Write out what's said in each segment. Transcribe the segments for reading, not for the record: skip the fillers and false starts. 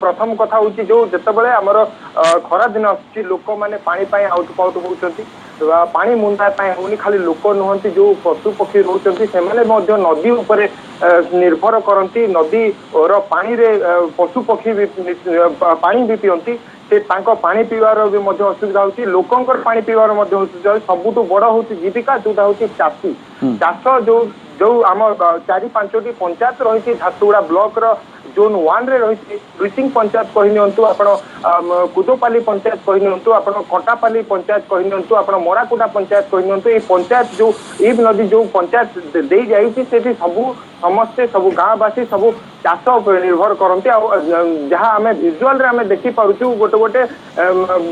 प्रथम कथा हूँ जो जितेबाला आमर खरा दिन आसुची लोक मैंने पानी आउट पाउट होती पानी मुंदा होनी खाली लोक नुहति जो पशु पक्षी रोचंती से नदी उपर निर्भर करती नदी पानी रे पशु पक्षी भी पानी भी पीती से पानी पीवार भी असुविधा होती लोकंर पानी पीवार असुविधा सबुठ बड़ हूँ जीविका जोटा हूँ चाषी चाष जो जो आम 4-5टी पंचायत रही झारसुगुड़ा ब्लॉक जोन 1 रे रही ब्रिचिंग पंचायत कही आप कुदोपाली पंचायत कही आप कटापाली पंचायत कही आप मराकुटा पंचायत कही पंचायत जो ई नदी जो पंचायत दे जाइए सबू समस्ते सब गाँववासी सब चाष निर्भर करते जहाँ आम भिजुआल आम देखी पार्छु गोटे गोटे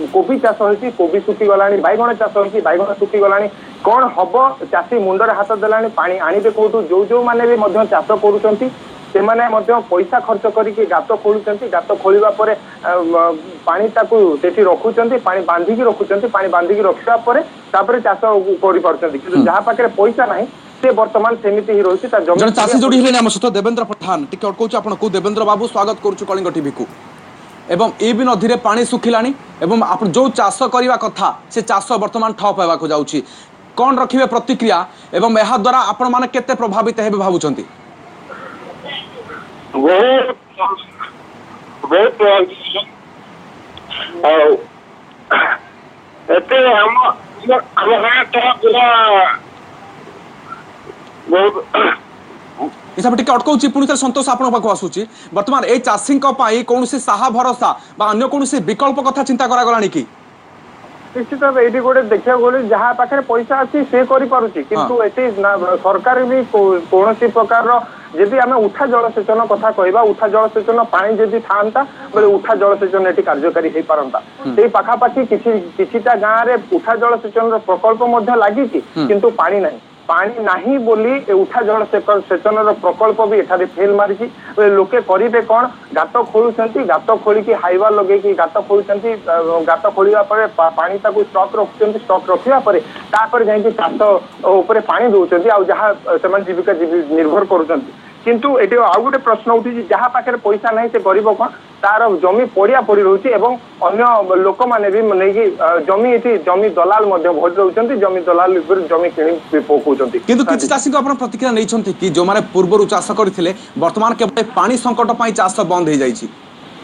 कोबी चाष होती कोबी सुखी गला बैगण चाष होती बैगण सुखी गला कौन हम चाषी मुंडरे हाथ देलानी पानी आनिबे कोठू जो जो माने भी मध्य चाष करुछंती से माने मध्य पैसा खर्च करके गात खोलुछंती गात खोलिबा परे पानी ताकू सेठी रखुछंती पानी बांधिकी रखुछंती पानी बांधिकी रखिबा परे तापरे चाष करि पारछंती किंतु जहा पाखे पैसा नाही से वर्तमान सेमिति ही रहिछि ता जमीन चाषी जोड़ी हेले हम सहित देवेंद्र पठान टिके अटकौछु आपन को देवेंद्र बाबू स्वागत करूछु कलिंग टीवी को एवं ए भी नदी रे पानी सुखिलानी एवं आप जो चाष करबा कथा से चाष वर्तमान ठप हेबा को जाउछि कौन रखिबे प्रतिक्रिया एवं एहा द्वारा आपण माने केते प्रभावित हेबे भाबुछंती बहुत एते हम पूरा हिसाब टिके अटकौछि पुणी थे संतोष आपण पाखु आसुछि वर्तमान ए चाषी कौन साहा भरोसा बा अन्य कौन विकल्प कथा चिंता करा गलानी कि निश्चित भाव ये गोटे देखा गले जहाँ पाखे पैसा अच्छी से किंतु एटी सरकार भी कौन प्रकार जदि आम उठा जलसेचन कथा कहवा उठा जलसेचन पानी जदि था बोले उठा जलसेचन ये कार्यकारी हो पारंता से पाखापाखि किछिटा गाँव में उठा जलसेचन प्रकल्प लगी किंतु पानी नहीं पानी नहीं बोली उठा जल सेचन प्रकल्प भी एठारे फेल मारी लोके करेंगे कौन गात खोलुंट गात खोलिकी हाइवा लगे गात खोलुंट गात खोलिया पानी स्टक रखुंट स्टक रखा जाइए चाष पानी दौरान आ जहाँ से जीविका निर्भर कर किंतु ये आउ गोटे प्रश्न उठी जहाँ पाखे पैसा नहीं से गरीब कौन तार जमी पड़िया पड़ी रही अन्य लोक मैंने भी नहीं जमी ये जमी दलाल भरी रोचे जमी दलाल जमी कि पकाउछंती किंतु किछि चाषी को आपण प्रतिक्रिया नहीं कि जो माने पूर्व चाष करथिले वर्तमान केवल पानी संकट पई चाष बंद हो जाइछि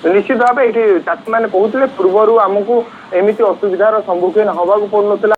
निश्चित भाव ये चाषी मैंने कहते पूर्वर आमको एमती असुविधार सम्मुखीन हवाक पड़ुनथिला।